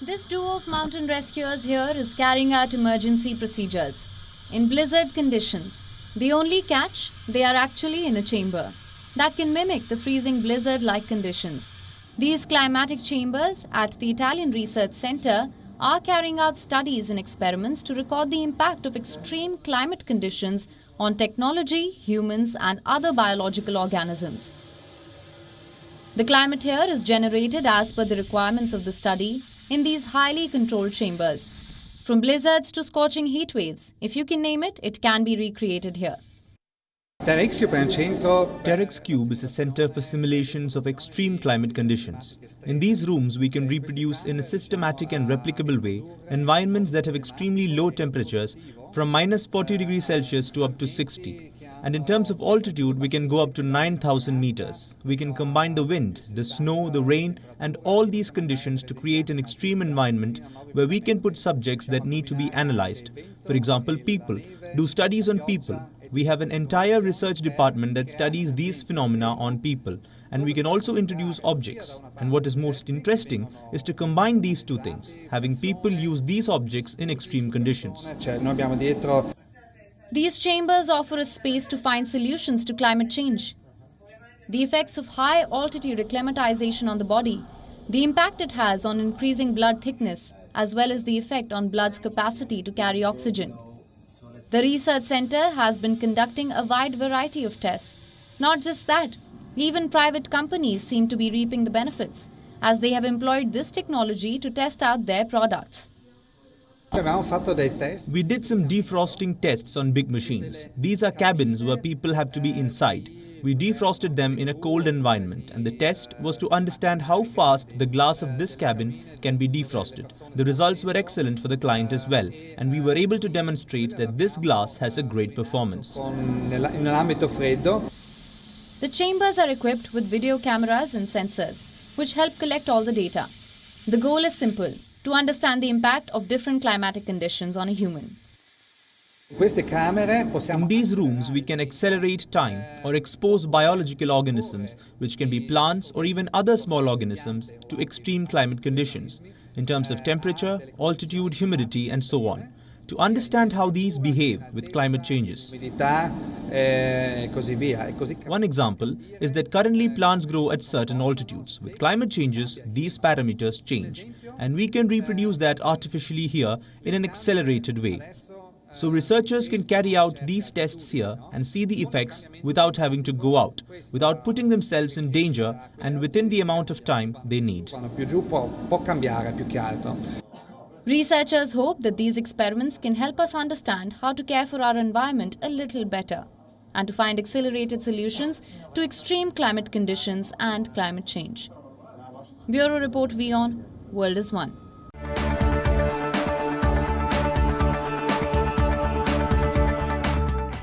This duo of mountain rescuers here is carrying out emergency procedures in blizzard conditions. The only catch, they are actually in a chamber that can mimic the freezing blizzard-like conditions. These climatic chambers at the Italian Research Center are carrying out studies and experiments to record the impact of extreme climate conditions on technology, humans, and other biological organisms. The climate here is generated as per the requirements of the study in these highly controlled chambers. From blizzards to scorching heat waves, if you can name it, it can be recreated here. TEREX Cube is a center for simulations of extreme climate conditions. In these rooms, we can reproduce in a systematic and replicable way environments that have extremely low temperatures from -40 degrees Celsius to up to 60. And in terms of altitude, we can go up to 9,000 meters. We can combine the wind, the snow, the rain, and all these conditions to create an extreme environment where we can put subjects that need to be analyzed. For example, people. Do studies on people. We have an entire research department that studies these phenomena on people, and we can also introduce objects. And what is most interesting is to combine these two things, having people use these objects in extreme conditions. These chambers offer a space to find solutions to climate change. The effects of high altitude acclimatization on the body, the impact it has on increasing blood thickness, as well as the effect on blood's capacity to carry oxygen. The research center has been conducting a wide variety of tests. Not just that, even private companies seem to be reaping the benefits, as they have employed this technology to test out their products. We did some defrosting tests on big machines. These are cabins where people have to be inside. We defrosted them in a cold environment, and the test was to understand how fast the glass of this cabin can be defrosted. The results were excellent for the client as well, and we were able to demonstrate that this glass has a great performance. The chambers are equipped with video cameras and sensors, which help collect all the data. The goal is simple: to understand the impact of different climatic conditions on a human. In these rooms, we can accelerate time or expose biological organisms, which can be plants or even other small organisms, to extreme climate conditions in terms of temperature, altitude, humidity, and so on, to understand how these behave with climate changes. One example is that currently plants grow at certain altitudes. With climate changes, these parameters change, and we can reproduce that artificially here in an accelerated way. So researchers can carry out these tests here and see the effects without having to go out, without putting themselves in danger, and within the amount of time they need. Researchers hope that these experiments can help us understand how to care for our environment a little better and to find accelerated solutions to extreme climate conditions and climate change. Bureau Report WION, World is One.